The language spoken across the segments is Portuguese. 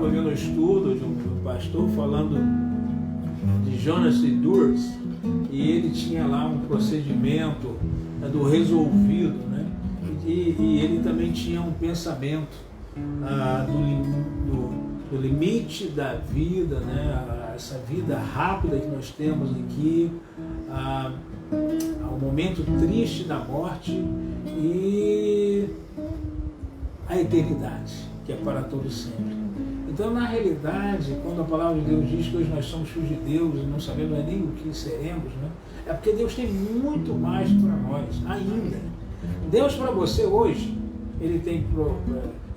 estava vendo um estudo de um pastor falando de Jonas Edwards, e ele tinha lá um procedimento do resolvido, né? E ele também tinha um pensamento do limite da vida, né? Essa vida rápida que nós temos aqui, ao momento triste da morte e a eternidade, que é para todo sempre. Então, na realidade, quando a palavra de Deus diz que hoje nós somos filhos de Deus e não sabemos nem o que seremos, né? É porque Deus tem muito mais para nós ainda. Deus para você hoje, Ele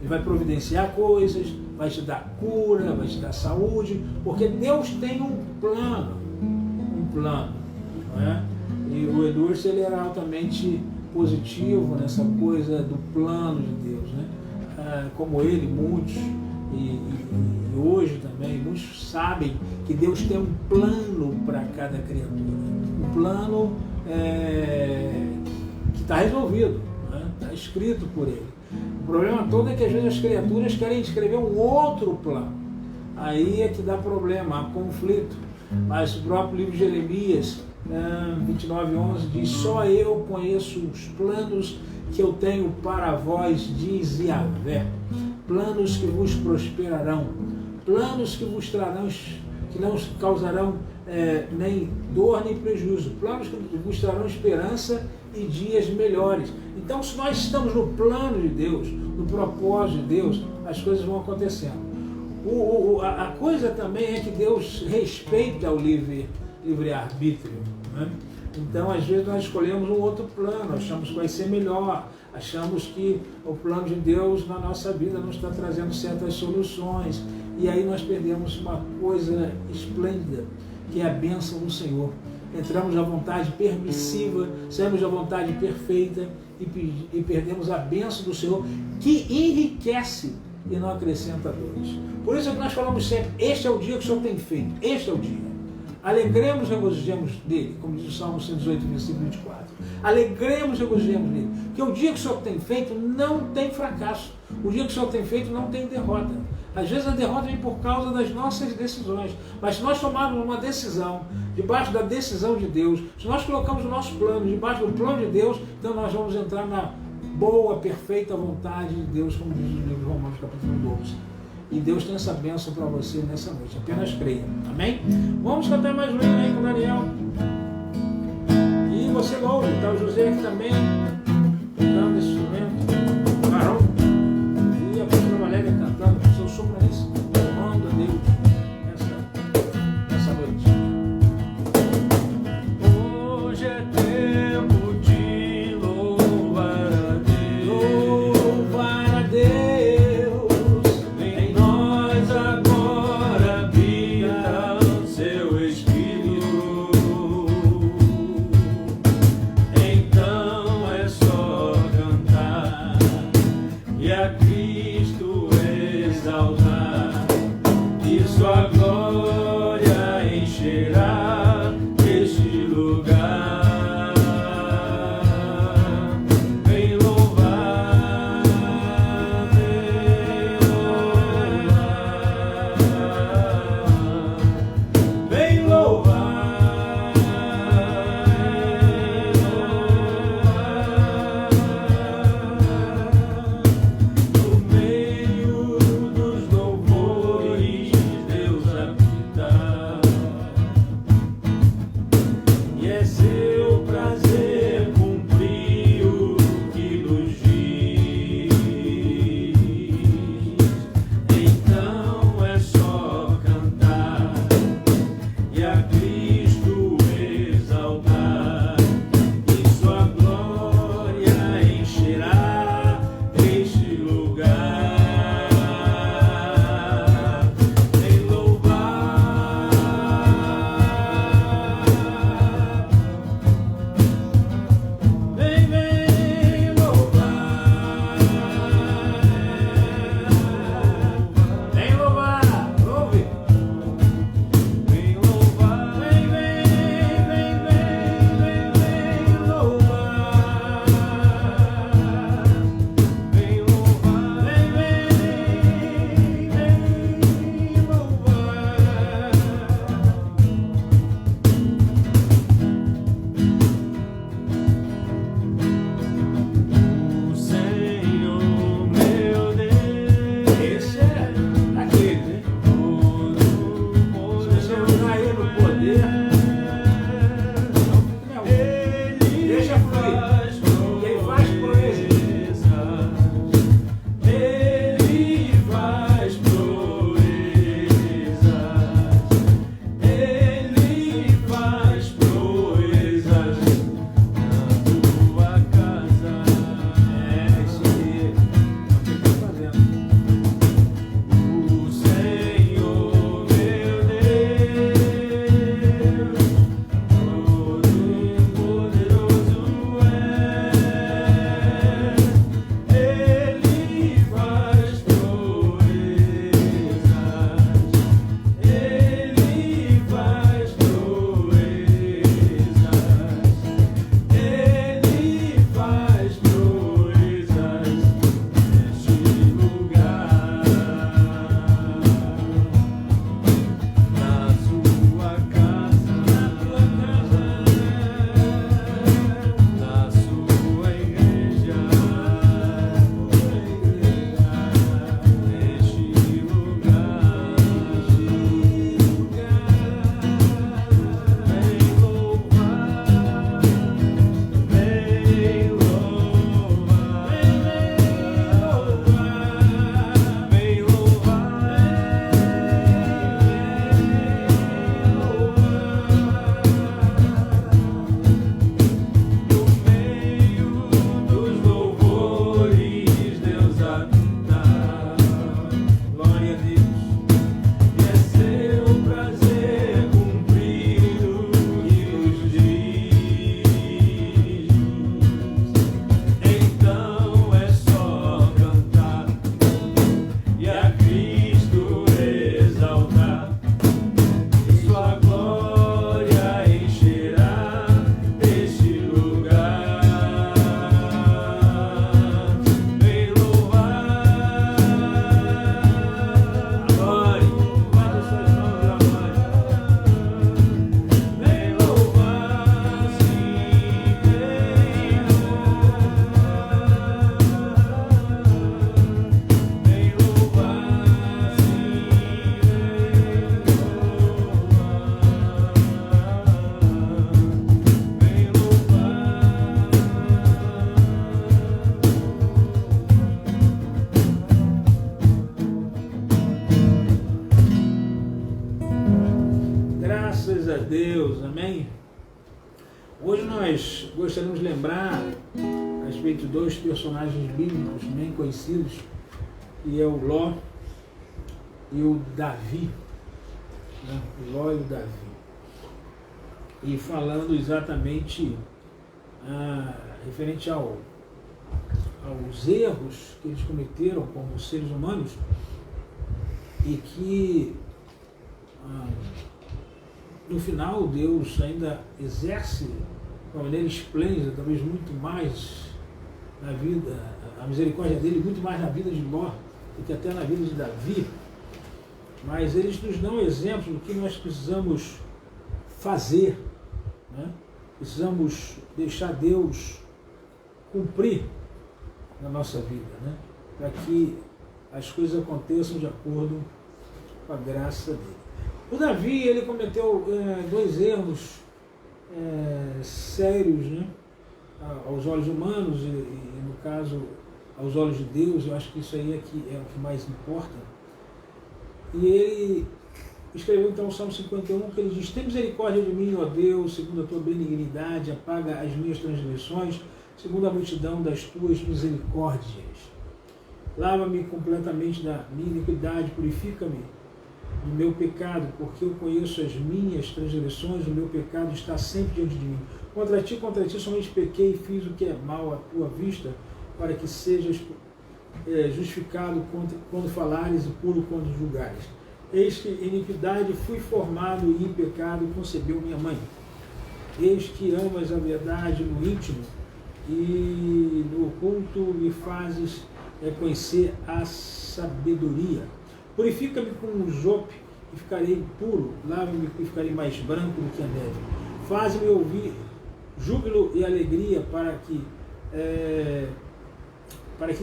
vai providenciar coisas, vai te dar cura, vai te dar saúde, porque Deus tem um plano, não é? E o Edwards, ele era altamente positivo nessa coisa do plano de Deus, né? Como ele, muitos, e hoje também, muitos sabem que Deus tem um plano para cada criatura, um plano que está resolvido, né? Está escrito por Ele. O problema todo é que às vezes as criaturas querem escrever um outro plano, aí é que dá problema, há conflito. Mas o próprio livro de Jeremias 29:11 diz: só eu conheço os planos que eu tenho para vós, diz Yahvé, planos que vos prosperarão, planos que vos trarão, que não causarão nem dor nem prejuízo, planos que vos trarão esperança e dias melhores. Então, se nós estamos no plano de Deus, no propósito de Deus, as coisas vão acontecendo. A coisa também é que Deus respeita o livre-arbítrio, né? Então, às vezes, nós escolhemos um outro plano, achamos que vai ser melhor, achamos que o plano de Deus na nossa vida não está trazendo certas soluções, e aí nós perdemos uma coisa esplêndida, que é a bênção do Senhor. Entramos na vontade permissiva, saímos da vontade perfeita e perdemos a bênção do Senhor, que enriquece e não acrescenta dores. Por isso é que nós falamos sempre: este é o dia que o Senhor tem feito, este é o dia. Alegremos e regozijemos dele, como diz o Salmo 118, versículo 24. Alegremos e regozijemos dele, porque o dia que o Senhor tem feito não tem fracasso, o dia que o Senhor tem feito não tem derrota. Às vezes a derrota vem por causa das nossas decisões, mas se nós tomarmos uma decisão debaixo da decisão de Deus, se nós colocamos o nosso plano debaixo do plano de Deus, então nós vamos entrar na boa, perfeita vontade de Deus, como diz o livro de Romanos, capítulo 12. E Deus tem essa bênção para você nessa noite, apenas creia, amém? Vamos cantar mais um hino aí com o Daniel. E você louve, tá o José aqui também, tocando esse instrumento, Marrom, e a pastora Valéria cantando, seu sopranismo, louvando a Deus nessa noite. Hoje é tempo de louvar a Deus, louvar a Deus, em nós agora habita o seu Espírito. Então é Deus, amém? Hoje nós gostaríamos de lembrar a respeito de dois personagens bíblicos bem conhecidos, que é o Ló e o Davi, né? O Ló e o Davi. E falando exatamente referente aos erros que eles cometeram como seres humanos e que no final Deus ainda exerce de uma maneira esplêndida, talvez muito mais na vida, a misericórdia dele muito mais na vida de Ló do que até na vida de Davi, mas eles nos dão exemplos do que nós precisamos fazer, né? Precisamos deixar Deus cumprir na nossa vida, né? Para que as coisas aconteçam de acordo com a graça dele. O Davi, ele cometeu dois erros sérios, né? Aos olhos humanos e, no caso, aos olhos de Deus. Eu acho que isso aí é o que mais importa. E ele escreveu então o Salmo 51, que ele diz: tem misericórdia de mim, ó Deus, segundo a tua benignidade, apaga as minhas transgressões, segundo a multidão das tuas misericórdias. Lava-me completamente da minha iniquidade, purifica-me do meu pecado, porque eu conheço as minhas transgressões, o meu pecado está sempre diante de mim. Contra ti somente pequei e fiz o que é mal à tua vista, para que sejas justificado quando falares e puro quando julgares. Eis que em iniquidade fui formado e em pecado concebeu minha mãe. Eis que amas a verdade no íntimo e no oculto me fazes conhecer a sabedoria. Purifica-me com o isope e ficarei puro, lava-me e ficarei mais branco do que a neve. Faz-me ouvir júbilo e alegria para que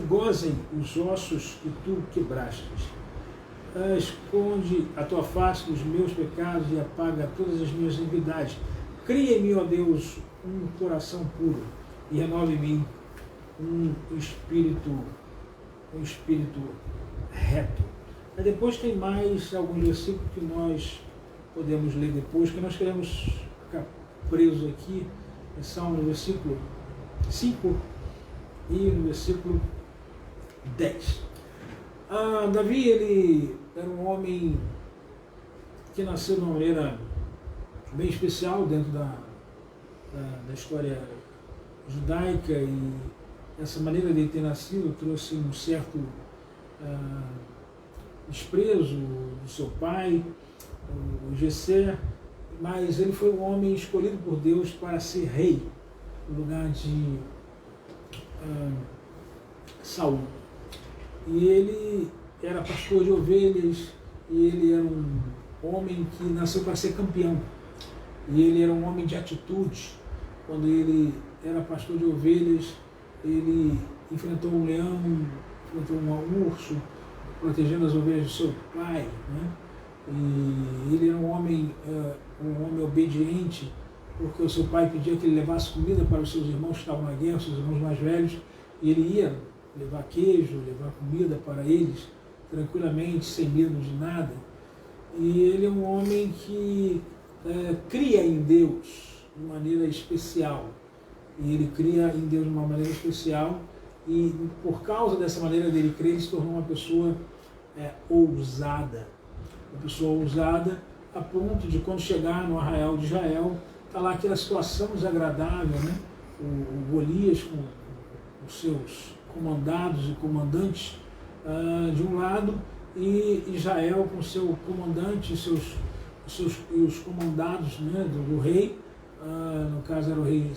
gozem os ossos que tu quebrastes. Esconde a tua face dos meus pecados e apaga todas as minhas iniquidades. Cria em mim, ó Deus, um coração puro e renova em mim um espírito reto. Aí depois tem mais alguns versículos que nós podemos ler depois, que nós queremos ficar presos aqui, são no versículo 5 e no versículo 10. Davi, ele era um homem que nasceu de uma maneira bem especial dentro da história judaica, e essa maneira de ele ter nascido trouxe um certo desprezo do seu pai, o Jessé, mas ele foi um homem escolhido por Deus para ser rei no lugar de Saul. E ele era pastor de ovelhas, e ele era um homem que nasceu para ser campeão. E ele era um homem de atitude. Quando ele era pastor de ovelhas, ele enfrentou um leão, enfrentou um urso, protegendo as ovelhas do seu pai, né? E ele era um homem obediente, porque o seu pai pedia que ele levasse comida para os seus irmãos que estavam na guerra, seus irmãos mais velhos, e ele ia levar queijo, levar comida para eles, tranquilamente, sem medo de nada. E ele é um homem que cria em Deus de maneira especial. E ele cria em Deus de uma maneira especial, e por causa dessa maneira dele crer, ele se tornou uma pessoa ousada. Uma pessoa ousada a ponto de, quando chegar no arraial de Israel, está lá aquela situação desagradável, né? O Golias com os seus comandados e comandantes de um lado, e Israel com seu comandante e os comandados, né, do rei, no caso era o rei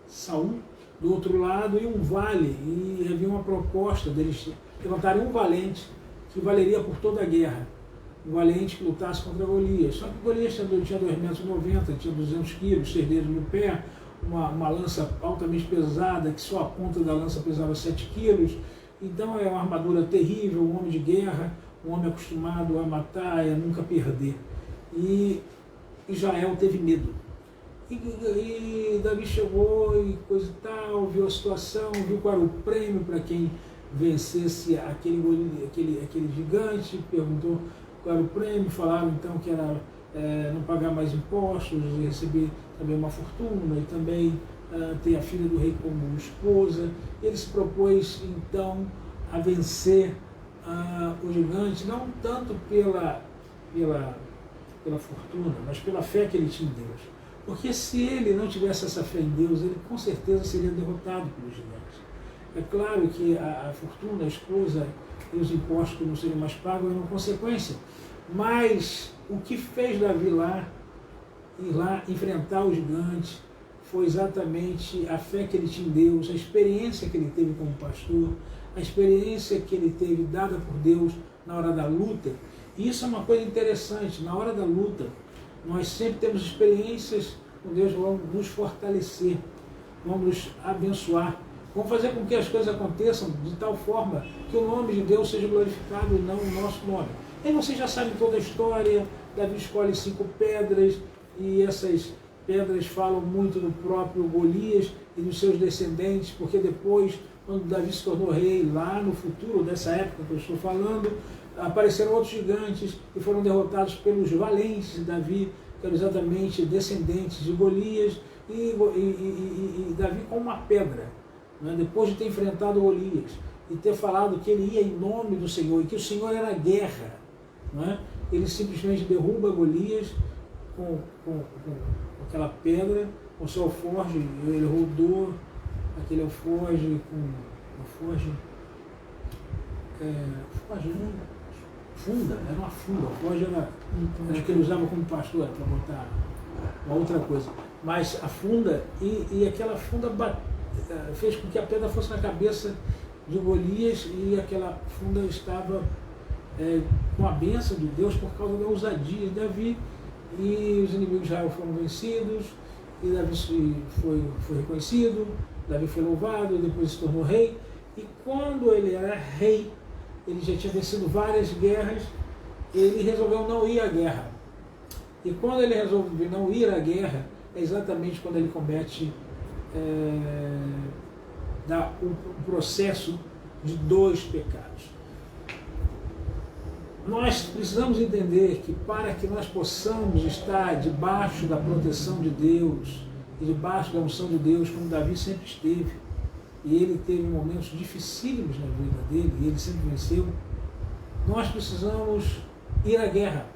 Saul, do outro lado, e um vale, e havia uma proposta deles levantarem um valente que valeria por toda a guerra, um valente que lutasse contra Golias. Só que Golias tinha 2,90 metros, tinha 200 quilos, 6 dedos no pé, uma lança altamente pesada, que só a ponta da lança pesava 7 quilos, então é uma armadura terrível, um homem de guerra, um homem acostumado a matar e a nunca perder. E Israel teve medo. E Davi chegou e coisa e tal, viu a situação, viu qual era o prêmio para quem vencesse aquele gigante, perguntou qual era o prêmio, falaram então que era não pagar mais impostos, e receber também uma fortuna, e também ter a filha do rei como esposa. Ele se propôs então a vencer o gigante, não tanto pela fortuna, mas pela fé que ele tinha em Deus. Porque se ele não tivesse essa fé em Deus, ele com certeza seria derrotado pelos gigantes. É claro que a fortuna, a esposa e os impostos que não seriam mais pagos eram uma consequência. Mas o que fez Davi ir lá enfrentar o gigante foi exatamente a fé que ele tinha em Deus, a experiência que ele teve como pastor, a experiência que ele teve dada por Deus na hora da luta. E isso é uma coisa interessante. Na hora da luta, nós sempre temos experiências com Deus, vão nos fortalecer, vão nos abençoar, vão fazer com que as coisas aconteçam de tal forma que o nome de Deus seja glorificado e não o nosso nome. E vocês já sabem toda a história. Davi escolhe 5 pedras, e essas pedras falam muito do próprio Golias e dos seus descendentes, porque depois, quando Davi se tornou rei, lá no futuro dessa época que eu estou falando, apareceram outros gigantes e foram derrotados pelos valentes de Davi, que eram exatamente descendentes de Golias, e Davi com uma pedra, né, depois de ter enfrentado Golias e ter falado que ele ia em nome do Senhor e que o Senhor era guerra, né, ele simplesmente derruba Golias com aquela pedra, com seu alforje. Ele rodou aquele alforje com alforje, funda, era uma funda, a alforje era que ele usava como pastor para botar uma outra coisa, mas a funda, e aquela funda fez com que a pedra fosse na cabeça de Golias, e aquela funda estava com a bênção de Deus por causa da ousadia de Davi, e os inimigos de Israel foram vencidos, e Davi foi reconhecido, Davi foi louvado, depois se tornou rei. E quando ele era rei, ele já tinha vencido várias guerras, ele resolveu não ir à guerra. E quando ele resolve não ir à guerra, é exatamente quando ele comete o processo de 2 pecados. Nós precisamos entender que para que nós possamos estar debaixo da proteção de Deus e debaixo da unção de Deus, como Davi sempre esteve, e ele teve momentos dificílimos na vida dele, e ele sempre venceu, nós precisamos ir à guerra,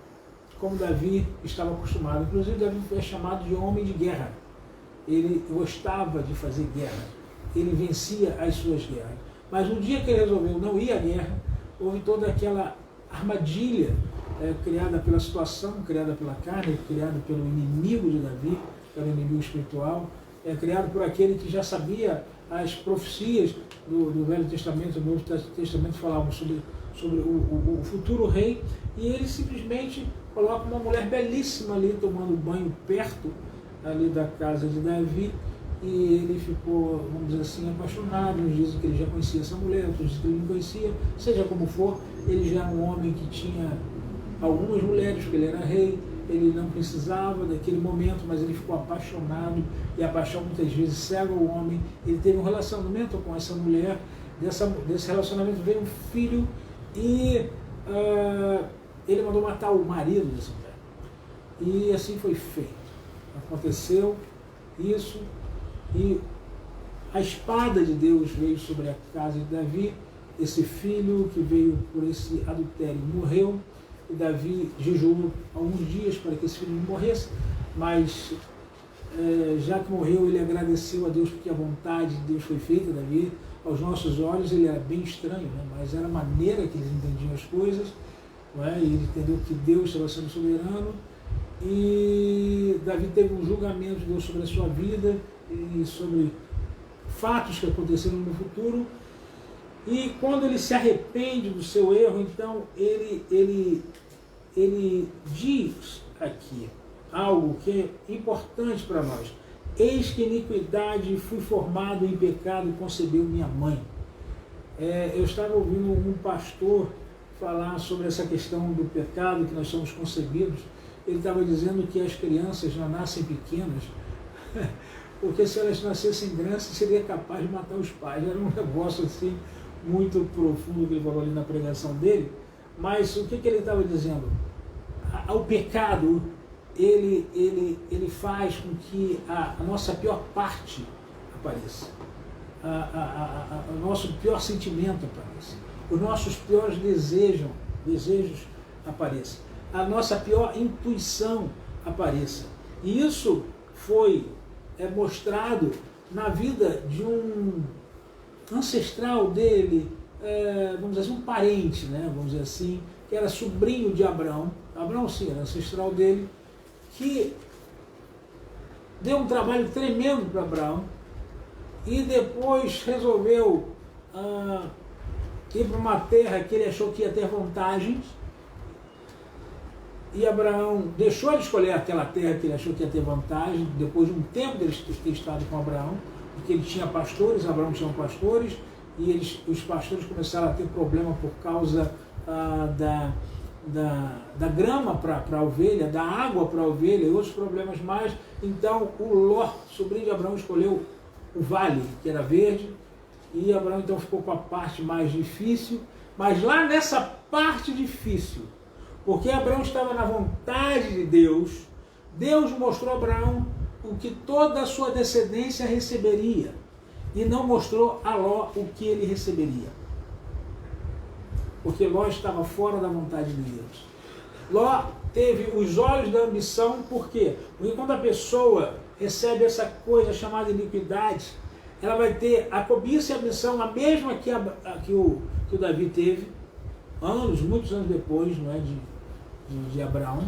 como Davi estava acostumado. Inclusive, Davi foi chamado de homem de guerra. Ele gostava de fazer guerra, ele vencia as suas guerras. Mas no dia que ele resolveu não ir à guerra, houve toda aquela armadilha criada pela situação, criada pela carne, criada pelo inimigo de Davi, que era o inimigo espiritual, criado por aquele que já sabia as profecias do Velho Testamento, do Novo Testamento falavam sobre o futuro rei, e ele simplesmente coloca uma mulher belíssima ali tomando banho perto ali da casa de Davi, e ele ficou, vamos dizer assim, apaixonado. Uns dizem que ele já conhecia essa mulher, outros dizem que ele não conhecia. Seja como for, ele já era um homem que tinha algumas mulheres, porque ele era rei, ele não precisava daquele momento, mas ele ficou apaixonado, e a paixão muitas vezes cega o homem. Ele teve um relacionamento com essa mulher, desse relacionamento veio um filho, e ele mandou matar o marido dessa mulher. E assim foi feito. Aconteceu isso, e a espada de Deus veio sobre a casa de Davi. Esse filho que veio por esse adultério morreu, e Davi jejuou alguns dias para que esse filho não morresse, mas já que morreu, ele agradeceu a Deus porque a vontade de Deus foi feita. Davi, aos nossos olhos, ele era bem estranho, né? Mas era a maneira que eles entendiam as coisas, não é? E ele entendeu que Deus estava sendo soberano, e Davi teve um julgamento de Deus sobre a sua vida e sobre fatos que aconteceram no futuro. E quando ele se arrepende do seu erro, então ele diz aqui algo que é importante para nós. Eis que iniquidade fui formado em pecado e concebeu minha mãe. Eu estava ouvindo um pastor falar sobre essa questão do pecado, que nós somos concebidos. Ele estava dizendo que as crianças já nascem pequenas, porque se elas nascessem grandes, seria capaz de matar os pais. Era um negócio assim muito profundo que ele falou ali na pregação dele. Mas o que ele estava dizendo? O pecado ele faz com que a nossa pior parte apareça, o nosso pior sentimento apareça, os nossos piores desejos apareçam, a nossa pior intuição apareça. E isso foi mostrado na vida de um ancestral dele, vamos dizer assim, um parente, né, vamos dizer assim, que era sobrinho de Abraão. Abraão, sim, era ancestral dele, que deu um trabalho tremendo para Abraão e depois resolveu ir para uma terra que ele achou que ia ter vantagens, e Abraão deixou de escolher aquela terra que ele achou que ia ter vantagem, depois de um tempo dele ter estado com Abraão, porque ele tinha pastores, Abraão tinha pastores, e os pastores começaram a ter problema por causa da grama para a ovelha, da água para a ovelha e outros problemas mais. Então o Ló, sobrinho de Abraão, escolheu o vale, que era verde, e Abraão então ficou com a parte mais difícil. Mas lá nessa parte difícil, porque Abraão estava na vontade de Deus, Deus mostrou a Abraão o que toda a sua descendência receberia, e não mostrou a Ló o que ele receberia, porque Ló estava fora da vontade de Deus. Ló teve os olhos da ambição. Por quê? Porque quando a pessoa recebe essa coisa chamada iniquidade, ela vai ter a cobiça e a ambição, a mesma que o Davi teve, muitos anos depois, não é, de Abraão,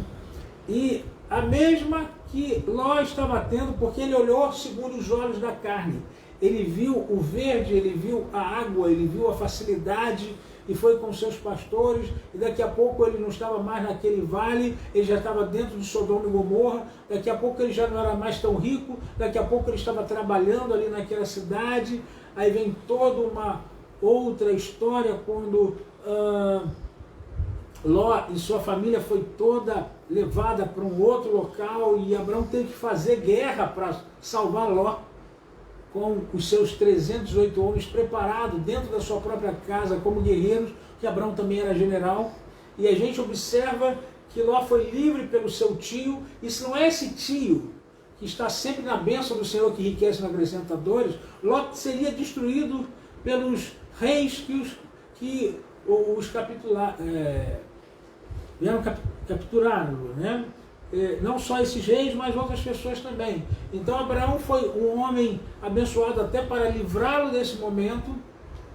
e a mesma que Ló estava tendo, porque ele olhou segundo os olhos da carne. Ele viu o verde, ele viu a água, ele viu a facilidade, e foi com seus pastores, e daqui a pouco ele não estava mais naquele vale, ele já estava dentro de Sodoma e Gomorra, daqui a pouco ele já não era mais tão rico, daqui a pouco ele estava trabalhando ali naquela cidade. Aí vem toda uma outra história, quando Ló e sua família foi toda levada para um outro local, e Abraão teve que fazer guerra para salvar Ló, com os seus 308 homens preparados dentro da sua própria casa como guerreiros, que Abraão também era general. E a gente observa que Ló foi livre pelo seu tio, e se não é esse tio que está sempre na bênção do Senhor, que enriquece e não acrescenta dores, Ló seria destruído pelos reis que os vieram capturá-lo, né? Não só esses reis, mas outras pessoas também. Então Abraão foi um homem abençoado até para livrá-lo desse momento,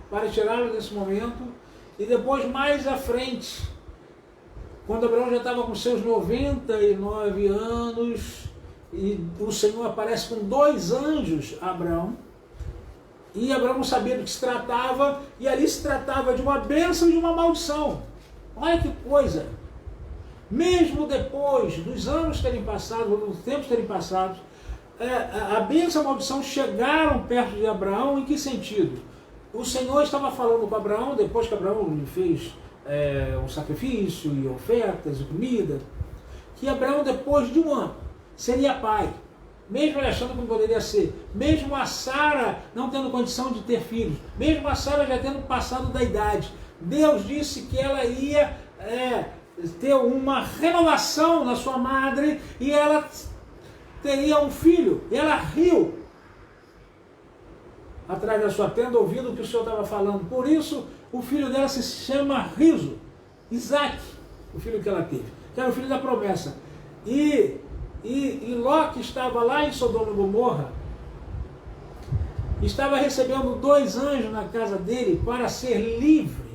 para tirá-lo desse momento. E depois, mais à frente, quando Abraão já estava com seus 99 anos, e o Senhor aparece com 2 anjos a Abraão, e Abraão não sabia do que se tratava, e ali se tratava de uma bênção e de uma maldição. Olha que coisa! Mesmo depois dos anos terem passado, dos tempos terem passado, a bênção e a maldição chegaram perto de Abraão. Em que sentido? O Senhor estava falando com Abraão, depois que Abraão lhe fez um sacrifício e ofertas e comida, que Abraão, depois de 1 ano, seria pai, mesmo ele achando que não poderia ser, mesmo a Sara não tendo condição de ter filhos, mesmo a Sara já tendo passado da idade. Deus disse que ela ia ter uma renovação na sua madre, e ela teria um filho. E ela riu atrás da sua tenda, ouvindo o que o Senhor estava falando. Por isso o filho dela se chama Riso, Isaac, o filho que ela teve, que era o filho da promessa. E Ló, que estava lá em Sodoma e Gomorra, estava recebendo 2 anjos na casa dele para ser livre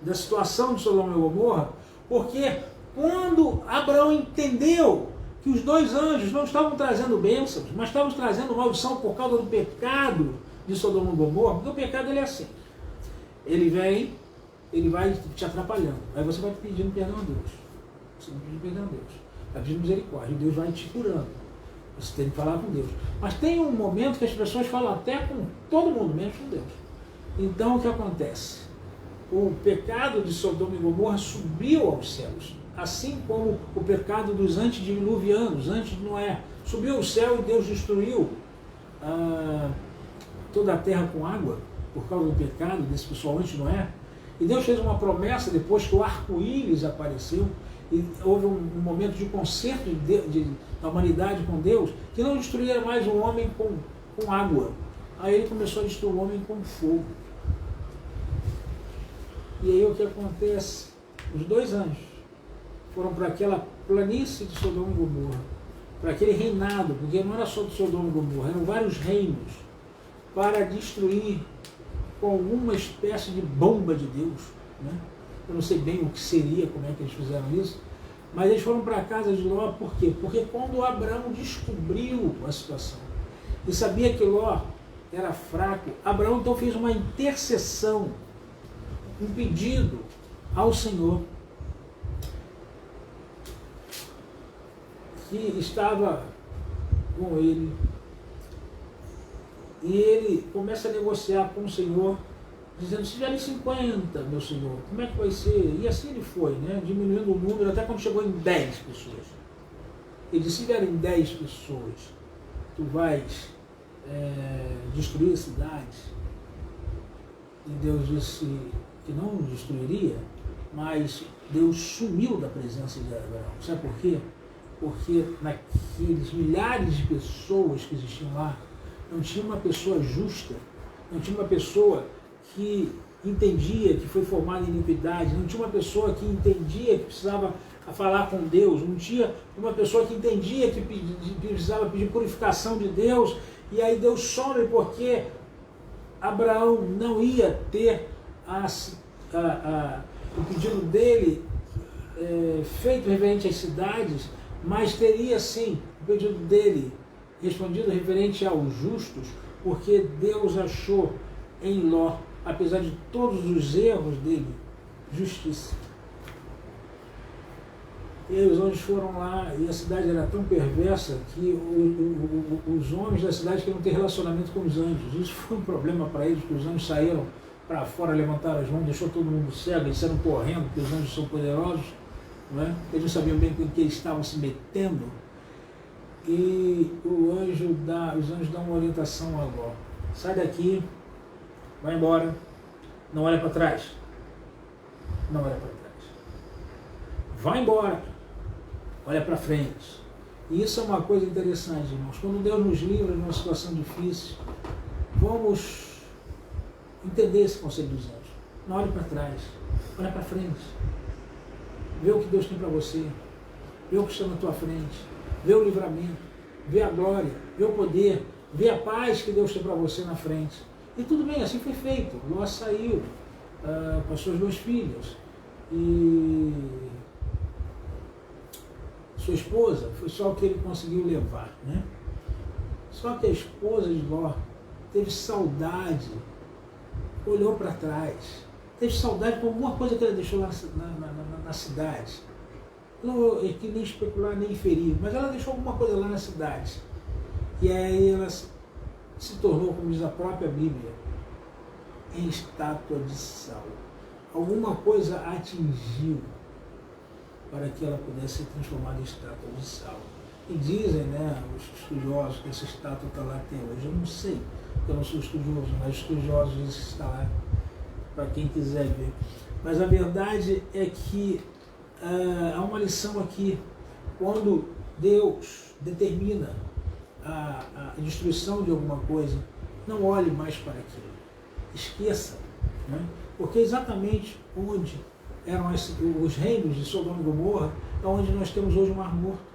da situação de Sodoma e Gomorra. Porque quando Abraão entendeu que os 2 anjos não estavam trazendo bênçãos, mas estavam trazendo maldição por causa do pecado de Sodoma e Gomorra, porque o pecado ele é assim, ele vem, ele vai te atrapalhando, aí você vai pedindo perdão a Deus, você não pede perdão a Deus, vai pedindo misericórdia, e Deus vai te curando, você tem que falar com Deus. Mas tem um momento que as pessoas falam até com todo mundo, menos com Deus. Então o que acontece? O pecado de Sodoma e Gomorra subiu aos céus, assim como o pecado dos antediluvianos, antes de Noé, subiu ao céu, e Deus destruiu toda a terra com água, por causa do pecado desse pessoal antes de Noé. E Deus fez uma promessa depois que o arco-íris apareceu, e houve um momento de conserto da humanidade com Deus, que não destruía mais o homem com água. Aí ele começou a destruir o homem com fogo. E aí o que acontece? Os 2 anjos foram para aquela planície de Sodoma e Gomorra, para aquele reinado, porque não era só de Sodoma e Gomorra, eram vários reinos, para destruir com alguma espécie de bomba de Deus, né? Eu não sei bem o que seria, como é que eles fizeram isso, mas eles foram para a casa de Ló, por quê? Porque quando Abraão descobriu a situação e sabia que Ló era fraco, Abraão então fez uma intercessão, um pedido ao Senhor, que estava com ele, e ele começa a negociar com o Senhor, dizendo: se vierem 50, meu Senhor, como é que vai ser? E assim ele foi, né? Diminuindo o número, até quando chegou em 10 pessoas. Ele disse: se vierem 10 pessoas, tu vais destruir cidades. E Deus disse que não destruiria, mas Deus sumiu da presença de Abraão. Sabe por quê? Porque naqueles milhares de pessoas que existiam lá, não tinha uma pessoa justa, não tinha uma pessoa que entendia que foi formada em iniquidade, não tinha uma pessoa que entendia que precisava falar com Deus, não tinha uma pessoa que entendia que precisava pedir purificação de Deus, e aí Deus some porque Abraão não ia ter o pedido dele feito referente às cidades, mas teria sim o pedido dele respondido referente aos justos, porque Deus achou em Ló, apesar de todos os erros dele, justiça. E aí os anjos foram lá, e a cidade era tão perversa que os homens da cidade queriam ter relacionamento com os anjos. Isso foi um problema para eles, porque os anjos saíram para fora, levantaram as mãos, deixou todo mundo cego, eles saíram correndo, porque os anjos são poderosos, não é? Eles não sabiam bem com que eles estavam se metendo. E os anjos dão uma orientação a Ló: sai daqui, vai embora, não olha para trás, não olha para trás, vai embora, olha para frente. E isso é uma coisa interessante, irmãos. Quando Deus nos livra de uma situação difícil, vamos entender esse conselho dos anjos. Não olhe para trás, olha para frente, vê o que Deus tem para você, vê o que está na tua frente, vê o livramento, vê a glória, vê o poder, vê a paz que Deus tem para você na frente. E tudo bem, assim foi feito. Ló saiu com as suas 2 filhas e sua esposa, foi só o que ele conseguiu levar, né? Só que a esposa de Ló teve saudade, olhou para trás, teve saudade por alguma coisa que ela deixou na cidade. Não é que nem especular nem inferir, mas ela deixou alguma coisa lá na cidade. E aí ela se tornou, como diz a própria Bíblia, em estátua de sal. Alguma coisa atingiu para que ela pudesse ser transformada em estátua de sal. E dizem, né, os estudiosos, que essa estátua está lá até hoje. Eu não sei, eu não sou estudioso, mas os estudiosos dizem que está lá para quem quiser ver. Mas a verdade é que há uma lição aqui. Quando Deus determina a destruição de alguma coisa, não olhe mais para aquilo, esqueça, né? Porque exatamente onde eram os reinos de Sodoma e Gomorra é onde nós temos hoje o Mar Morto,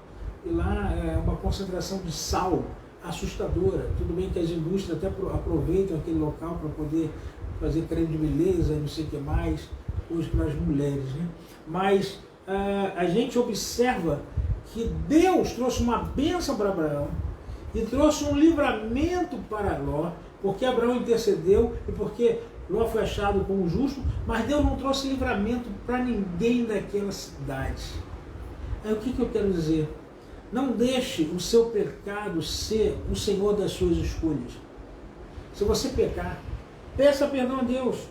e lá é uma concentração de sal assustadora. Tudo bem que as indústrias até aproveitam aquele local para poder fazer creme de beleza e não sei o que mais, hoje para as mulheres, né? Mas a gente observa que Deus trouxe uma bênção para Abraão e trouxe um livramento para Ló, porque Abraão intercedeu e porque Ló foi achado como justo, mas Deus não trouxe livramento para ninguém daquela cidade. Aí o que eu quero dizer? Não deixe o seu pecado ser o Senhor das suas escolhas. Se você pecar, peça perdão a Deus.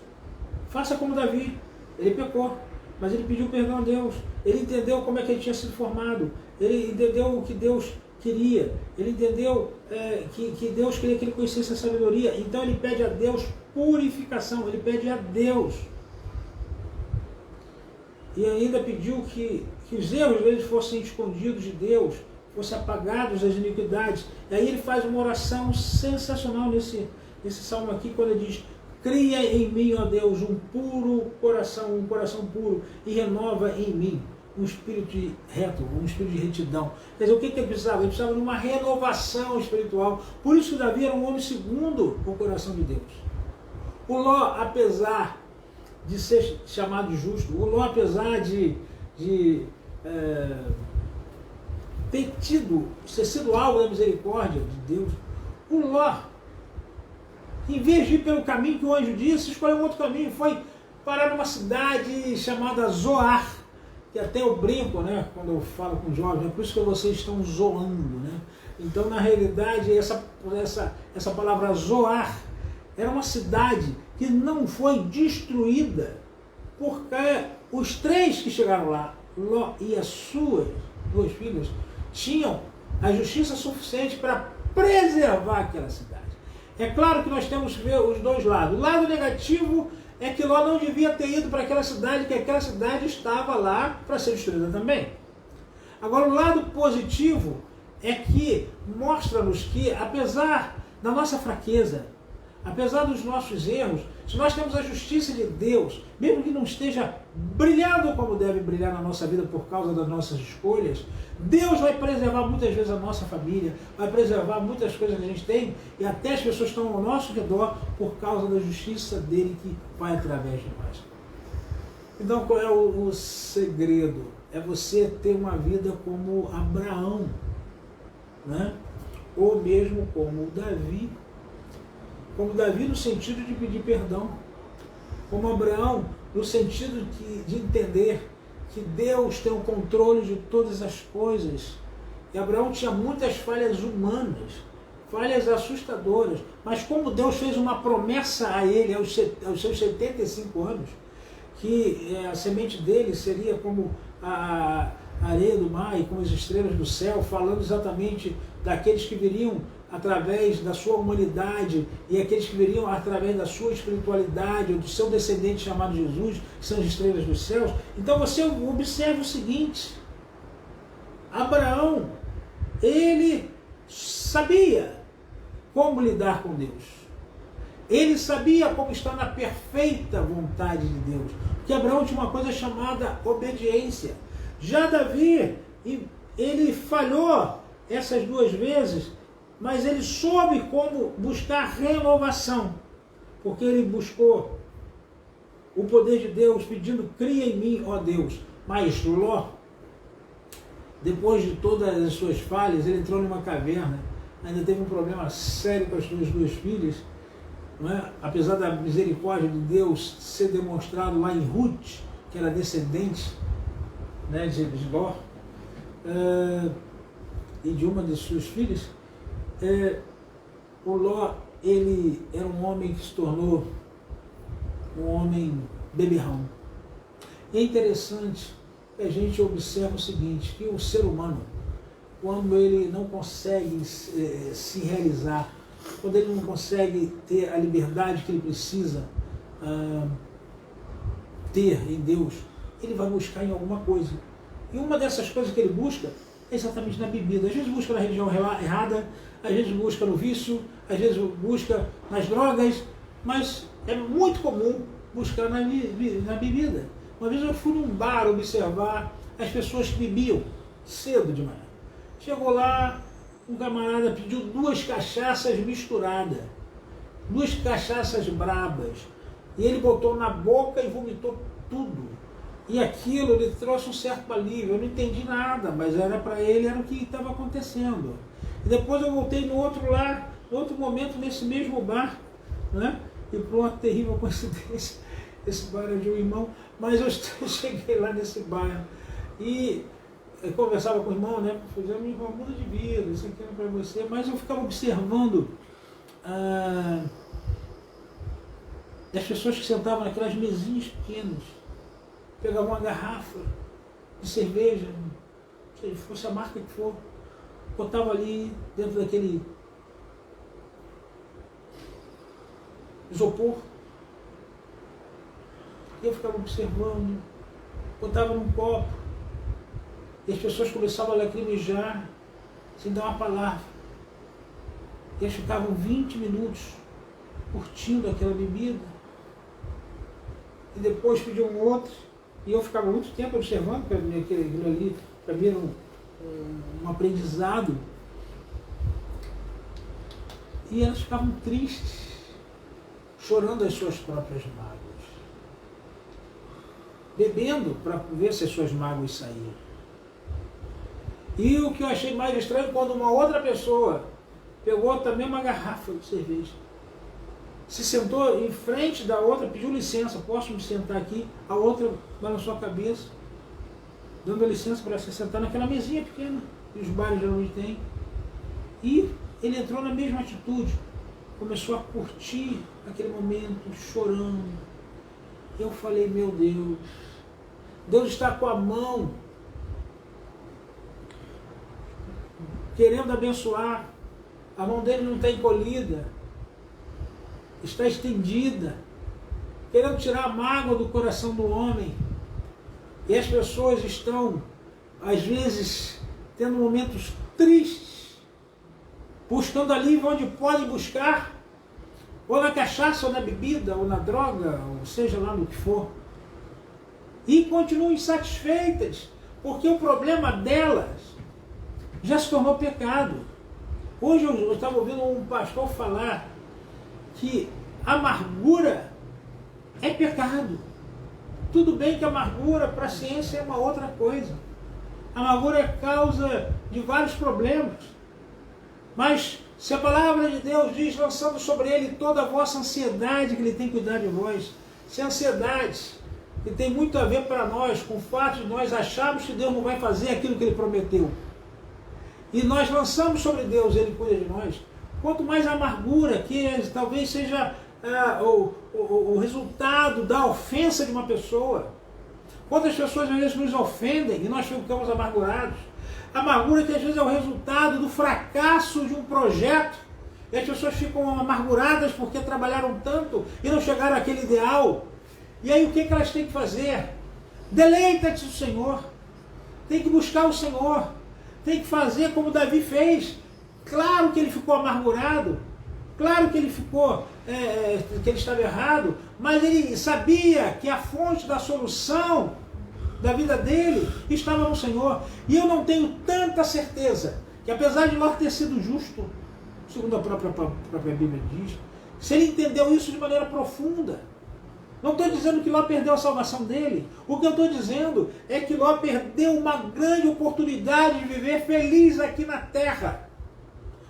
Faça como Davi. Ele pecou, mas ele pediu perdão a Deus. Ele entendeu como é que ele tinha sido formado. Ele entendeu o que Deus queria. Ele entendeu que Deus queria que ele conhecesse a sabedoria. Então ele pede a Deus purificação. Ele pede a Deus. e ainda pediu que os erros deles fossem escondidos de Deus, fossem apagados as iniquidades. E aí ele faz uma oração sensacional nesse salmo aqui, quando ele diz: cria em mim, ó Deus, um coração puro, e renova em mim um espírito reto, um espírito de retidão. Quer dizer, o que ele precisava? Ele precisava de uma renovação espiritual. Por isso que Davi era um homem segundo o coração de Deus. O Ló, apesar de ser chamado justo, o Ló, apesar de ter sido alvo da misericórdia de Deus, o Ló, em vez de ir pelo caminho que o anjo disse, escolheu um outro caminho, foi parar numa cidade chamada Zoar, que até eu brinco, né, quando eu falo com jovens, é por isso que vocês estão zoando, né? Então, na realidade, essa palavra Zoar era uma cidade que não foi destruída, porque os três que chegaram lá, Ló e as suas duas filhas, tinham a justiça suficiente para preservar aquela cidade. É claro que nós temos que ver os dois lados. O lado negativo é que Ló não devia ter ido para aquela cidade, que aquela cidade estava lá para ser destruída também. Agora, o lado positivo é que mostra-nos que, apesar da nossa fraqueza, apesar dos nossos erros, se nós temos a justiça de Deus, mesmo que não esteja brilhando como deve brilhar na nossa vida por causa das nossas escolhas, Deus vai preservar muitas vezes a nossa família, vai preservar muitas coisas que a gente tem, e até as pessoas que estão ao nosso redor por causa da justiça dele que vai através de nós. Então, qual é o segredo? É você ter uma vida como Abraão, né? Ou mesmo como Davi. Como Davi no sentido de pedir perdão, como Abraão no sentido de entender que Deus tem o controle de todas as coisas. E Abraão tinha muitas falhas humanas, falhas assustadoras, mas como Deus fez uma promessa a ele aos seus 75 anos, que a semente dele seria como a areia do mar e como as estrelas do céu, falando exatamente daqueles que viriam através da sua humanidade e aqueles que viriam através da sua espiritualidade ou do seu descendente chamado Jesus, que são as estrelas dos céus. Então você observa o seguinte: Abraão, ele sabia como lidar com Deus. Ele sabia como estar na perfeita vontade de Deus. Porque Abraão tinha uma coisa chamada obediência. Já Davi, ele falhou essas duas vezes, mas ele soube como buscar renovação, porque ele buscou o poder de Deus, pedindo: cria em mim, ó Deus. Mas Ló, depois de todas as suas falhas, ele entrou numa caverna, ainda teve um problema sério com as suas duas filhas, não é? Apesar da misericórdia de Deus ser demonstrado lá em Ruth, que era descendente, né, de Ló, e de uma de suas filhas. O Ló, ele era um homem que se tornou um homem beberrão. E é interessante que a gente observa o seguinte, que o ser humano, quando ele não consegue se realizar, quando ele não consegue ter a liberdade que ele precisa ter em Deus, ele vai buscar em alguma coisa. E uma dessas coisas que ele busca é exatamente na bebida. Às vezes busca na religião errada, às vezes busca no vício, às vezes busca nas drogas, mas é muito comum buscar na bebida. Uma vez eu fui num bar observar as pessoas que bebiam cedo de manhã. Chegou lá, um camarada pediu 2 cachaças misturadas, 2 cachaças brabas, e ele botou na boca e vomitou tudo. E aquilo lhe trouxe um certo alívio. Eu não entendi nada, mas era para ele, era o que estava acontecendo. E depois eu voltei no outro lar, no outro momento, nesse mesmo bar, né? E por uma terrível coincidência, esse bar é de um irmão, mas eu cheguei lá nesse bar e eu conversava com o irmão, né? Falei: meu irmão, muda de vida, isso aqui é para você. Mas eu ficava observando as pessoas que sentavam naquelas mesinhas pequenas, pegavam uma garrafa de cerveja, se fosse a marca que for, botava ali dentro daquele isopor. E eu ficava observando, botava num copo, e as pessoas começavam a lacrimejar, sem dar uma palavra. E eles ficavam 20 minutos curtindo aquela bebida, e depois pediam um outro, e eu ficava muito tempo observando, para mim aquilo ali, para mim era um aprendizado. E elas ficavam tristes, chorando as suas próprias mágoas, bebendo para ver se as suas mágoas saíam. E o que eu achei mais estranho, quando uma outra pessoa pegou também uma garrafa de cerveja, se sentou em frente da outra, pediu licença, posso me sentar aqui? A outra balançou a cabeça, dando licença para se sentar naquela mesinha pequena, que os bares geralmente têm. E ele entrou na mesma atitude, começou a curtir aquele momento, chorando. Eu falei, meu Deus, Deus está com a mão, querendo abençoar, a mão dele não está encolhida, está estendida, querendo tirar a mágoa do coração do homem. E as pessoas estão, às vezes, tendo momentos tristes, buscando alívio onde podem buscar, ou na cachaça, ou na bebida, ou na droga, ou seja lá no que for. E continuam insatisfeitas, porque o problema delas já se tornou pecado. Hoje eu estava ouvindo um pastor falar que amargura é pecado. Tudo bem que a amargura para a ciência é uma outra coisa. A amargura é causa de vários problemas. Mas se a palavra de Deus diz, lançando sobre ele toda a vossa ansiedade, que ele tem que cuidar de vós, se a ansiedade, que tem muito a ver para nós com o fato de nós acharmos que Deus não vai fazer aquilo que ele prometeu, e nós lançamos sobre Deus, ele cuida de nós, quanto mais a amargura, que talvez seja o resultado da ofensa de uma pessoa. Quantas pessoas às vezes nos ofendem e nós ficamos amargurados. A amargura que às vezes é o resultado do fracasso de um projeto, e as pessoas ficam amarguradas porque trabalharam tanto e não chegaram àquele ideal. E aí o que elas têm que fazer? Deleita-te no Senhor, tem que buscar o Senhor, tem que fazer como Davi fez. Claro que ele ficou amargurado, claro que ele ficou, que ele estava errado, mas ele sabia que a fonte da solução da vida dele estava no Senhor. E eu não tenho tanta certeza que, apesar de Ló ter sido justo, segundo a própria Bíblia diz, se ele entendeu isso de maneira profunda. Não estou dizendo que Ló perdeu a salvação dele. O que eu estou dizendo é que Ló perdeu uma grande oportunidade de viver feliz aqui na terra.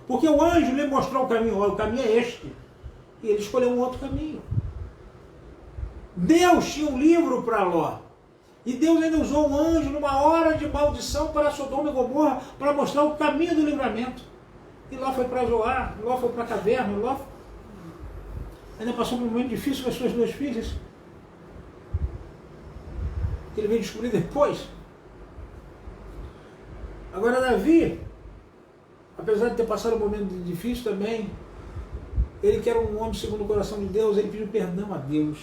Porque o anjo lhe mostrou o caminho é este. E ele escolheu um outro caminho. Deus tinha um livro para Ló. E Deus ainda usou um anjo numa hora de maldição para Sodoma e Gomorra para mostrar o caminho do livramento. E Ló foi para Zoar, Ló foi para a caverna, Ló ainda passou por um momento difícil com as suas duas filhas, que ele veio descobrir depois. Agora Davi, apesar de ter passado um momento difícil também, ele que era um homem segundo o coração de Deus, ele pediu perdão a Deus.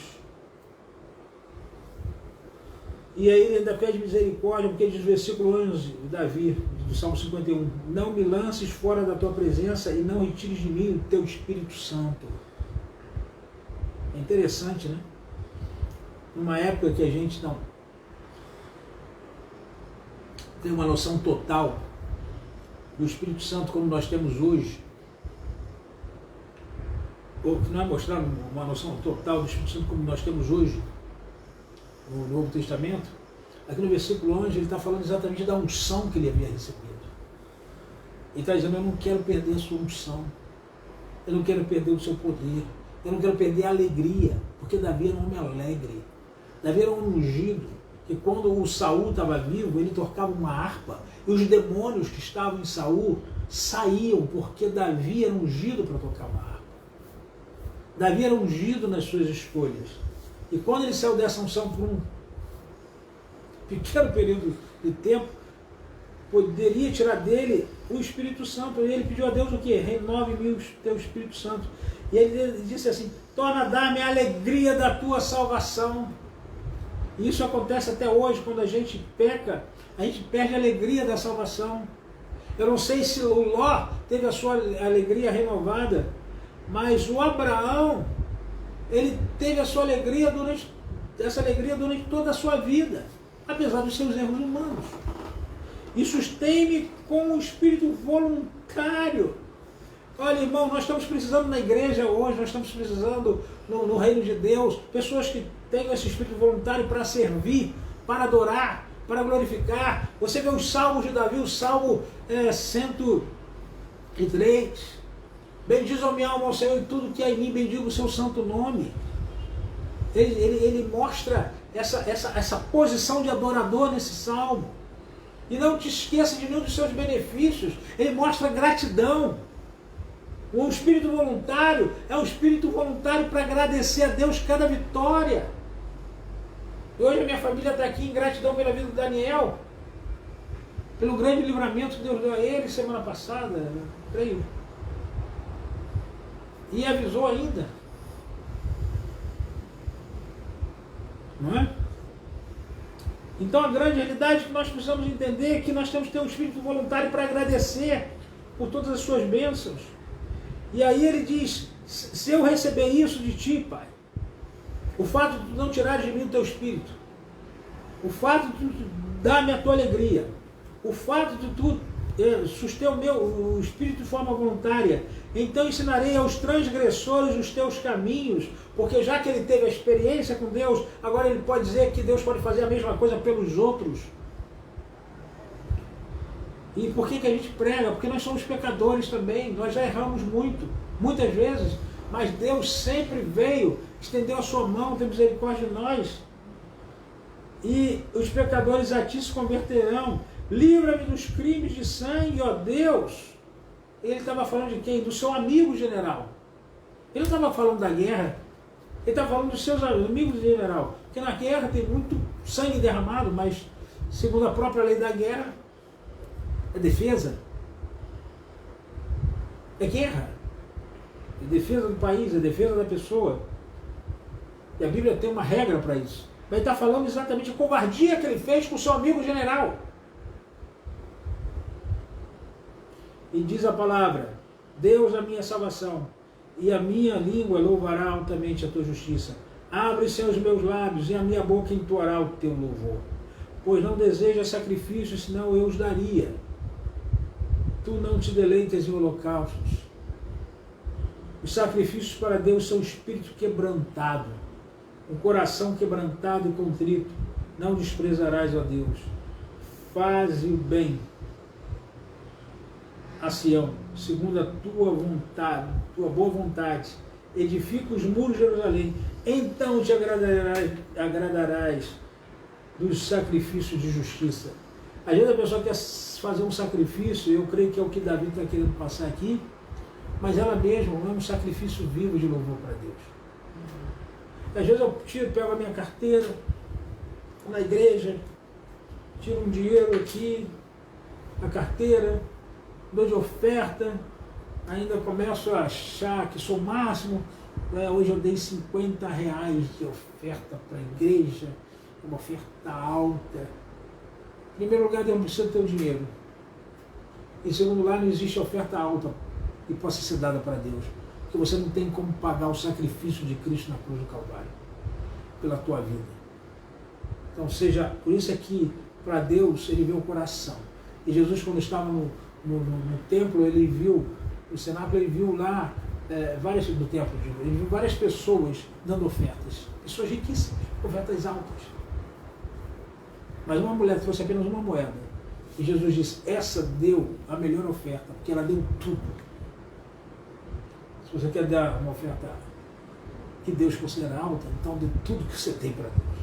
E aí ele ainda pede misericórdia, porque diz o versículo 11 de Davi, do Salmo 51, não me lances fora da tua presença e não retires de mim o teu Espírito Santo. É interessante, né? Numa época que a gente não tem uma noção total do Espírito Santo como nós temos hoje, ou que não é mostrar uma noção total do Espírito Santo como nós temos hoje no Novo Testamento, aqui no versículo 11 ele está falando exatamente da unção que ele havia recebido. Ele está dizendo, eu não quero perder a sua unção, eu não quero perder o seu poder, eu não quero perder a alegria, porque Davi era um homem alegre, Davi era um ungido, que quando o Saul estava vivo, ele tocava uma harpa, e os demônios que estavam em Saul saíam, porque Davi era ungido para tocar uma harpa. Davi era ungido nas suas escolhas. E quando ele saiu dessa unção por um pequeno período de tempo, poderia tirar dele o Espírito Santo. E ele pediu a Deus o quê? Renove-me o teu Espírito Santo. E ele disse assim, torna a dar-me a alegria da tua salvação. E isso acontece até hoje, quando a gente peca, a gente perde a alegria da salvação. Eu não sei se o Ló teve a sua alegria renovada, mas o Abraão, ele teve a sua alegria durante toda a sua vida, apesar dos seus erros humanos. E sustém-me com o espírito voluntário. Olha, irmão, nós estamos precisando na igreja hoje, nós estamos precisando no reino de Deus, pessoas que tenham esse espírito voluntário para servir, para adorar, para glorificar. Você vê os salmos de Davi, o salmo 103. Bendiz a minha alma ao Senhor e tudo que há em mim, bendiga o seu santo nome. Ele mostra essa posição de adorador nesse salmo. E não te esqueça de nenhum dos seus benefícios. Ele mostra gratidão. O espírito voluntário é um espírito voluntário para agradecer a Deus cada vitória. E hoje a minha família está aqui em gratidão pela vida do Daniel, pelo grande livramento que Deus deu a ele semana passada, creio. E avisou ainda. Não é? Então a grande realidade que nós precisamos entender é que nós temos que ter um espírito voluntário para agradecer por todas as suas bênçãos. E aí ele diz, se eu receber isso de ti, Pai, o fato de tu não tirares de mim o teu espírito, o fato de tu dar-me a tua alegria, o fato de tu suster o espírito de forma voluntária, então ensinarei aos transgressores os teus caminhos, porque já que ele teve a experiência com Deus, agora ele pode dizer que Deus pode fazer a mesma coisa pelos outros. E por que a gente prega? Porque nós somos pecadores também, nós já erramos muitas vezes, mas Deus sempre veio, estendeu a sua mão, tem misericórdia de nós. E os pecadores a ti se converterão. Livra-me dos crimes de sangue, ó Deus. Ele estava falando de quem? Do seu amigo general. Ele não estava falando da guerra, ele estava falando dos seus amigos general. Porque na guerra tem muito sangue derramado, mas segundo a própria lei da guerra, é defesa. É guerra. É defesa do país, é defesa da pessoa. E a Bíblia tem uma regra para isso. Vai estar falando exatamente a covardia que ele fez com o seu amigo general. E diz a palavra, Deus a minha salvação, e a minha língua louvará altamente a tua justiça. Abre-se os meus lábios, e a minha boca entoará o teu louvor. Pois não desejas sacrifícios, senão eu os daria. Tu não te deleitas em holocaustos. Os sacrifícios para Deus são espírito quebrantado, um coração quebrantado e contrito. Não desprezarás, ó Deus. Faze o bem a Sião, segundo a tua vontade, tua boa vontade. Edifica os muros de Jerusalém. Então te agradarás dos sacrifícios de justiça. Às vezes a pessoa quer fazer um sacrifício, eu creio que é o que Davi está querendo passar aqui, mas ela mesma não é um sacrifício vivo de louvor para Deus. Às vezes eu pego a minha carteira na igreja, tiro um dinheiro aqui, a carteira, dou de oferta, ainda começo a achar que sou o máximo. Hoje eu dei R$50 de oferta para a igreja, uma oferta alta. Em primeiro lugar, Deus não precisa ter o dinheiro. Em segundo lugar, não existe oferta alta que possa ser dada para Deus, porque você não tem como pagar o sacrifício de Cristo na cruz do Calvário pela tua vida. Então, seja, por isso é que para Deus ele vê o coração. E Jesus, quando estava no templo, ele viu, no cenáculo, ele viu lá do templo, ele viu várias pessoas dando ofertas, pessoas riquíssimas, ofertas altas. Mas uma mulher trouxe apenas uma moeda. E Jesus disse, essa deu a melhor oferta, porque ela deu tudo. Se você quer dar uma oferta que Deus considera alta, então dê tudo que você tem para Deus.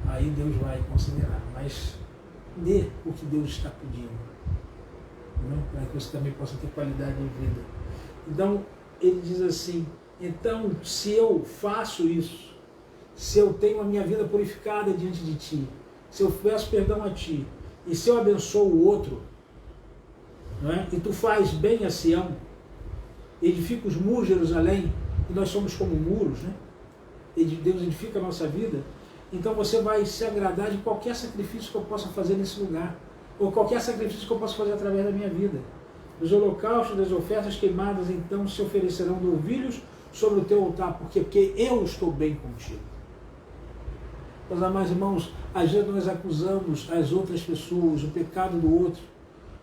Aí Deus vai considerar. Mas dê o que Deus está pedindo, né? Para que você também possa ter qualidade de vida. Então, ele diz assim, então, se eu faço isso, se eu tenho a minha vida purificada diante de ti, se eu peço perdão a ti, e se eu abençoo o outro, não é? E tu faz bem a Sião, edifica os muros de Jerusalém, e nós somos como muros, né? Deus edifica a nossa vida, Então você vai se agradar de qualquer sacrifício que eu possa fazer nesse lugar, ou qualquer sacrifício que eu possa fazer através da minha vida. Os holocaustos, das ofertas queimadas, então se oferecerão novilhos sobre o teu altar, porque eu estou bem contigo. Meus amados irmãos, às vezes nós acusamos as outras pessoas, o pecado do outro,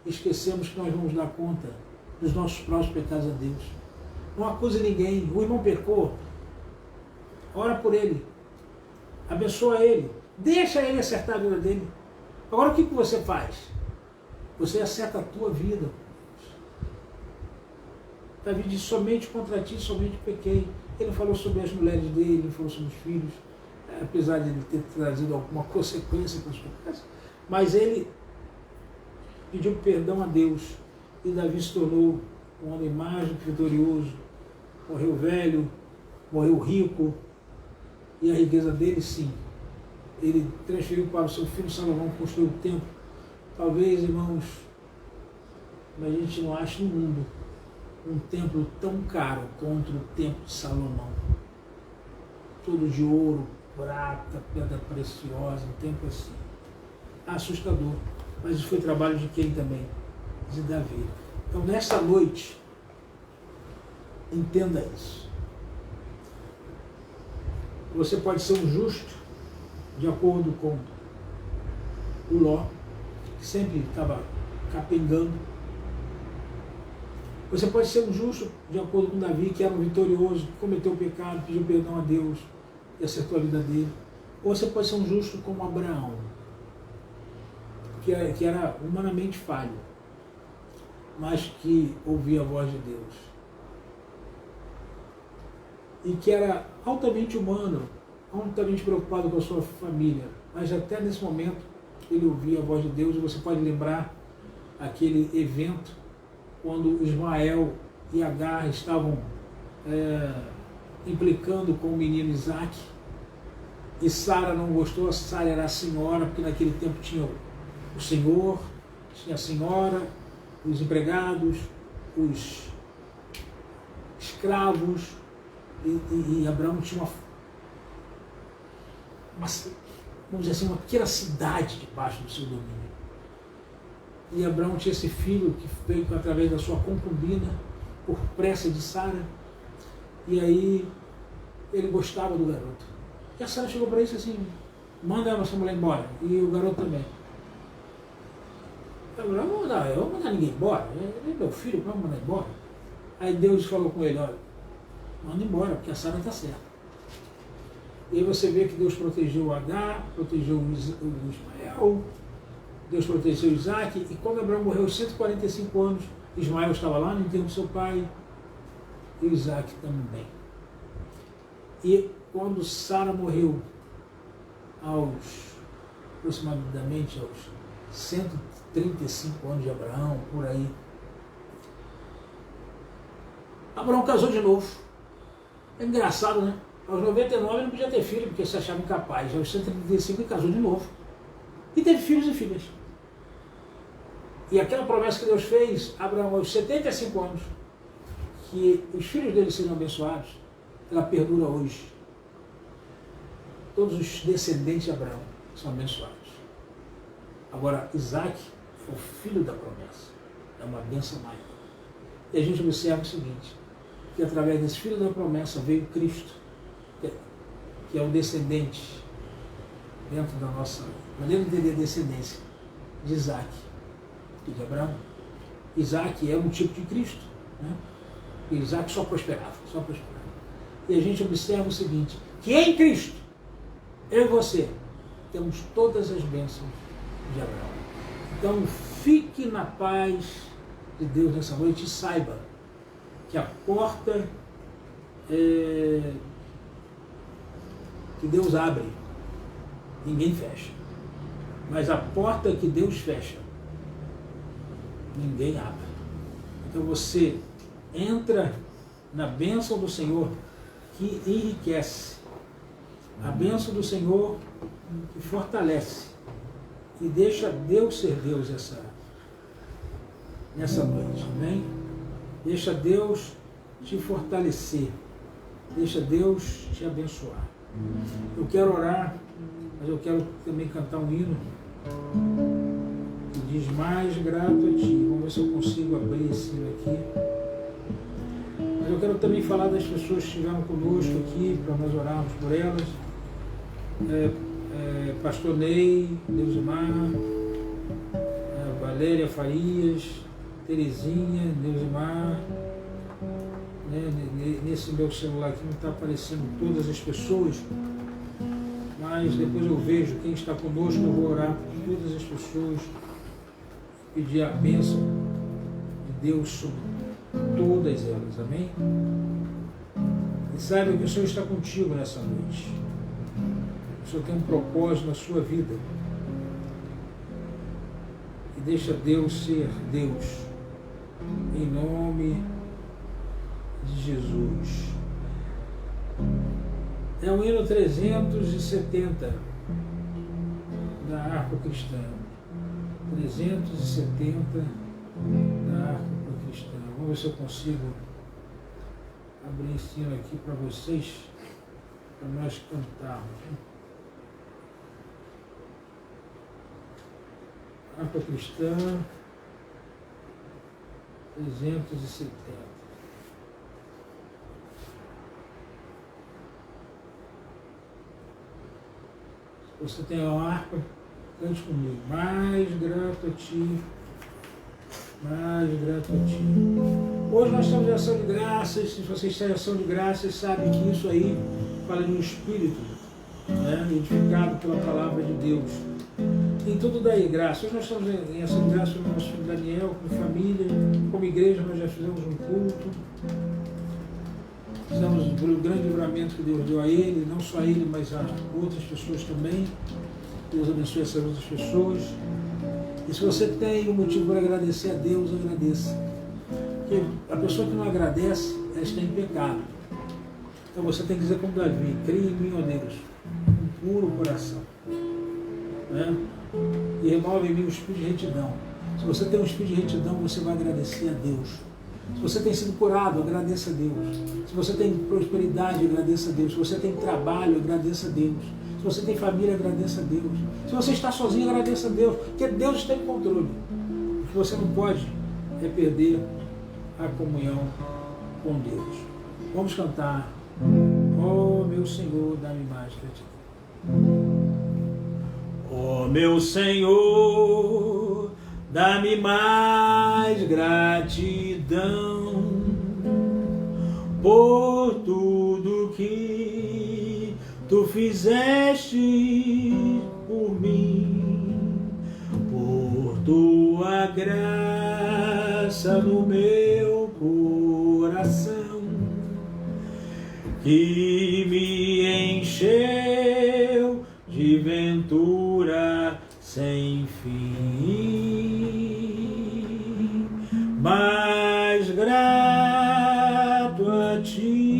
e esquecemos que nós vamos dar conta dos nossos próprios pecados a Deus. Não acuse ninguém. O irmão pecou, ora por ele, abençoa ele, deixa ele acertar a vida dele. Agora o que você faz? Você acerta a tua vida. Davi disse, somente contra ti, somente pequei. Ele falou sobre as mulheres dele, ele falou sobre os filhos, apesar de ele ter trazido alguma consequência para os pecados, mas ele pediu perdão a Deus, e Davi se tornou um homem mágico, vitorioso, morreu velho, morreu rico, e a riqueza dele, sim, ele transferiu para o seu filho Salomão, construiu o templo. Talvez, irmãos, a gente não ache no mundo um templo tão caro quanto o templo de Salomão. Todo de ouro, prata, pedra preciosa, um templo assim. Assustador. Mas isso foi trabalho de quem também? De Davi. Então, nessa noite, entenda isso. Você pode ser um justo, de acordo com o Ló, que sempre estava capengando. Você pode ser um justo, de acordo com Davi, que era um vitorioso, que cometeu o pecado, pediu perdão a Deus e acertou a vida dele. Ou você pode ser um justo como Abraão, que era humanamente falho, mas que ouvia a voz de Deus. E que era altamente humano, altamente preocupado com a sua família, mas até nesse momento ele ouvia a voz de Deus. E você pode lembrar aquele evento quando Ismael e Agar estavam implicando com o menino Isaac, e Sara não gostou. Sara era a senhora, porque naquele tempo tinha o senhor, tinha a senhora, os empregados, os escravos, e Abraão tinha vamos dizer assim, uma pequena cidade debaixo do seu domínio. E Abraão tinha esse filho que veio através da sua concubina, por pressa de Sara, e aí ele gostava do garoto. E a Sara chegou para ele e disse assim, manda essa mulher embora, e o garoto também. Abraão, eu vou mandar ninguém embora, ele é meu filho, vamos mandar embora. Aí Deus falou com ele, olha, manda embora, porque a Sara está certa. E aí você vê que Deus protegeu o Agar, protegeu o Ismael, Deus protegeu Isaac, e quando Abraão morreu aos 145 anos, Ismael estava lá no enterro do seu pai, e Isaac também. E quando Sara morreu, aproximadamente aos 135 anos de Abraão, por aí, Abraão casou de novo. É engraçado, né? Aos 99 ele não podia ter filho, porque se achava incapaz. Aos 135 ele casou de novo. E teve filhos e filhas. E aquela promessa que Deus fez a Abraão aos 75 anos, que os filhos dele seriam abençoados, ela perdura hoje. Todos os descendentes de Abraão são abençoados. Agora, Isaac é o filho da promessa. É uma bênção maior. E a gente observa o seguinte, que através desse filho da promessa veio Cristo, que é o descendente, dentro da nossa maneira de entender descendência, de Isaac e de Abraão. Isaac é um tipo de Cristo, né? E Isaac só prosperava. E a gente observa o seguinte, que em Cristo, eu e você, temos todas as bênçãos de Abraão. Então fique na paz de Deus nessa noite e saiba que a porta que Deus abre, ninguém fecha. Mas a porta que Deus fecha, ninguém abre. Então você entra na bênção do Senhor que enriquece, a bênção do Senhor que fortalece, e deixa Deus ser Deus nessa noite, amém? Deixa Deus te fortalecer, deixa Deus te abençoar. Eu quero orar Mas eu quero também cantar um hino que diz: mais grato a ti. Vamos ver se eu consigo abrir esse hino aqui. Mas eu quero também falar das pessoas que estiveram conosco aqui, para nós orarmos por elas. Pastor Ney, Neusimar, Valéria Farias, Terezinha, Neusimar. Nesse meu celular aqui não está aparecendo todas as pessoas, mas depois eu vejo quem está conosco. Eu vou orar por todas as pessoas, pedir a bênção de Deus sobre todas elas, amém? E saiba que o Senhor está contigo nessa noite. O Senhor tem um propósito na sua vida. E deixa Deus ser Deus, em nome de Jesus. É o hino 370 da harpa cristã. 370 da harpa cristã. Vamos ver se eu consigo abrir esse hino aqui para vocês, para nós cantarmos. Harpa cristã 370. Você tem a harpa, cante comigo. Mais grato a ti, mais grato a ti. Hoje nós estamos em ação de graças. Se vocês estão em ação de graças, sabem que isso aí fala no Espírito, né? Edificado pela palavra de Deus. Em tudo daí, graça. Hoje nós estamos em ação de graças com o nosso filho Daniel, como família, como igreja. Nós já fizemos um culto. Fizemos o grande livramento que Deus deu a ele, não só a ele, mas a outras pessoas também. Deus abençoe essas outras pessoas. E se você tem um motivo para agradecer a Deus, agradeça. Porque a pessoa que não agradece, ela está em pecado. Então você tem que dizer como Davi: crie em mim, ó Deus, um puro coração, né? E remove em mim o espírito de retidão. Se você tem um espírito de retidão, você vai agradecer a Deus. Se você tem sido curado, agradeça a Deus. Se você tem prosperidade, agradeça a Deus. Se você tem trabalho, agradeça a Deus. Se você tem família, agradeça a Deus. Se você está sozinho, agradeça a Deus. Porque Deus está em controle. O que você não pode é perder a comunhão com Deus. Vamos cantar: ó meu Senhor, dá-me mais gratidão. Ó meu Senhor, dá-me mais gratidão por tudo que tu fizeste por mim, por tua graça no meu coração, que me encheu de ventura sem fim. Mais grato a ti,